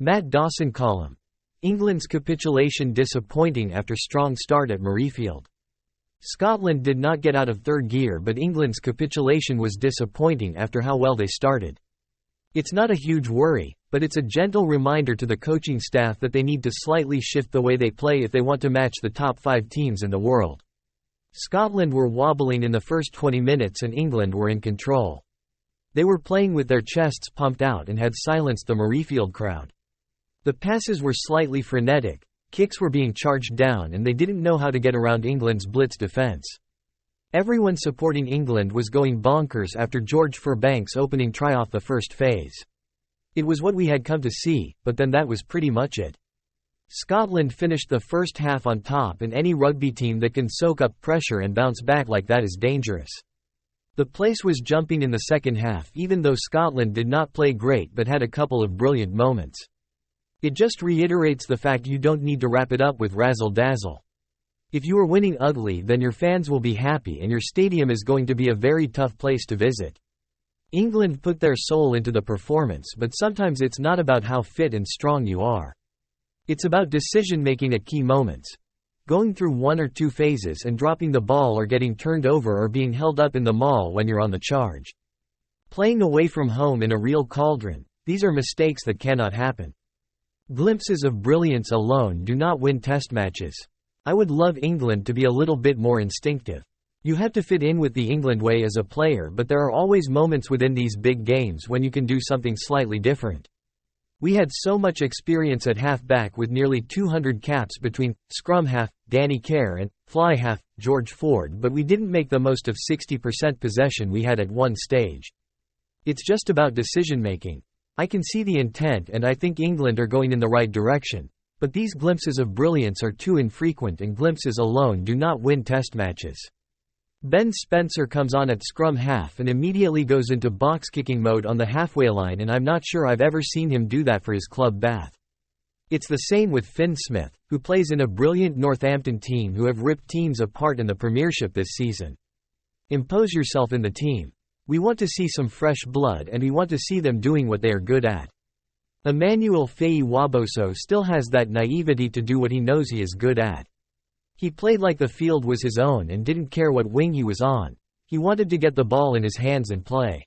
Matt Dawson column. England's capitulation disappointing after strong start at Murrayfield. Scotland did not get out of third gear, but England's capitulation was disappointing after how well they started. It's not a huge worry, but it's a gentle reminder to the coaching staff that they need to slightly shift the way they play if they want to match the top 5 teams in the world. Scotland were wobbling in the first 20 minutes and England were in control. They were playing with their chests pumped out and had silenced the Murrayfield crowd. The passes were slightly frenetic, kicks were being charged down, and they didn't know how to get around England's blitz defence. Everyone supporting England was going bonkers after George Furbank's opening try off the first phase. It was what we had come to see, but then that was pretty much it. Scotland finished the first half on top, and any rugby team that can soak up pressure and bounce back like that is dangerous. The place was jumping in the second half, even though Scotland did not play great but had a couple of brilliant moments. It just reiterates the fact you don't need to wrap it up with razzle-dazzle. If you are winning ugly, then your fans will be happy and your stadium is going to be a very tough place to visit. England put their soul into the performance, but sometimes it's not about how fit and strong you are. It's about decision-making at key moments. Going through 1 or 2 phases and dropping the ball or getting turned over or being held up in the maul when you're on the charge. Playing away from home in a real cauldron, these are mistakes that cannot happen. Glimpses of brilliance alone do not win test matches. I would love England to be a little bit more instinctive. You have to fit in with the England way as a player, but there are always moments within these big games when you can do something slightly different. We had so much experience at half-back with nearly 200 caps between scrum half, Danny Kerr, and fly half, George Ford, but we didn't make the most of 60% possession we had at one stage. It's just about decision-making. I can see the intent and I think England are going in the right direction. But these glimpses of brilliance are too infrequent, and glimpses alone do not win test matches. Ben Spencer comes on at scrum half and immediately goes into box-kicking mode on the halfway line, and I'm not sure I've ever seen him do that for his club Bath. It's the same with Finn Smith, who plays in a brilliant Northampton team who have ripped teams apart in the Premiership this season. Impose yourself in the team. We want to see some fresh blood, and we want to see them doing what they are good at. Emmanuel Faye-Waboso still has that naivety to do what he knows he is good at. He played like the field was his own and didn't care what wing he was on. He wanted to get the ball in his hands and play.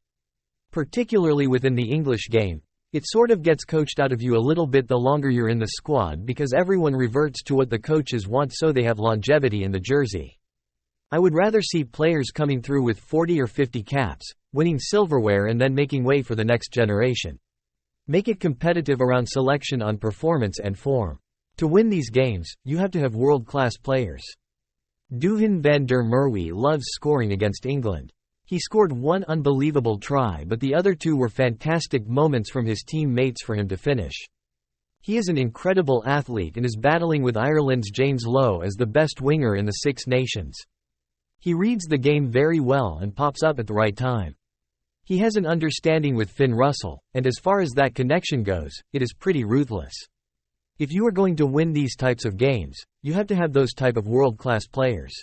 Particularly within the English game, it sort of gets coached out of you a little bit the longer you're in the squad, because everyone reverts to what the coaches want, so they have longevity in the jersey. I would rather see players coming through with 40 or 50 caps, winning silverware and then making way for the next generation. Make it competitive around selection on performance and form. To win these games, you have to have world-class players. Duhan van der Merwe loves scoring against England. He scored one unbelievable try, but the other 2 were fantastic moments from his teammates for him to finish. He is an incredible athlete and is battling with Ireland's James Lowe as the best winger in the Six Nations. He reads the game very well and pops up at the right time. He has an understanding with Finn Russell, and as far as that connection goes, it is pretty ruthless. If you are going to win these types of games, you have to have those type of world-class players.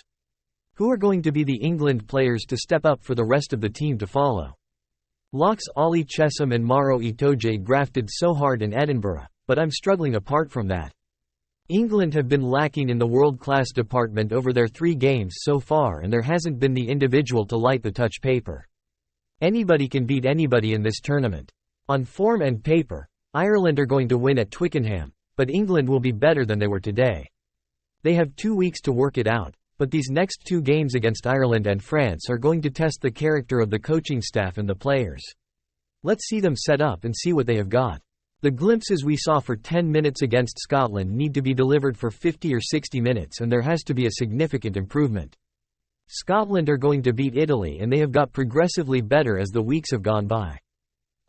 Who are going to be the England players to step up for the rest of the team to follow? Locks Ollie Chesham and Maro Itoje grafted so hard in Edinburgh, but I'm struggling apart from that. England have been lacking in the world-class department over their 3 games so far, and there hasn't been the individual to light the touch paper. Anybody can beat anybody in this tournament. On form and paper, Ireland are going to win at Twickenham, but England will be better than they were today. They have 2 weeks to work it out, but these next 2 games against Ireland and France are going to test the character of the coaching staff and the players. Let's see them set up and see what they have got. The glimpses we saw for 10 minutes against Scotland need to be delivered for 50 or 60 minutes, and there has to be a significant improvement. Scotland are going to beat Italy, and they have got progressively better as the weeks have gone by.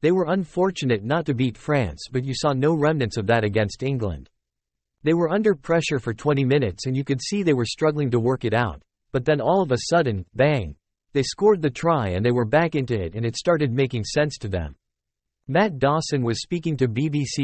They were unfortunate not to beat France, but you saw no remnants of that against England. They were under pressure for 20 minutes and you could see they were struggling to work it out, but then all of a sudden, bang! They scored the try and they were back into it, and it started making sense to them. Matt Dawson was speaking to BBC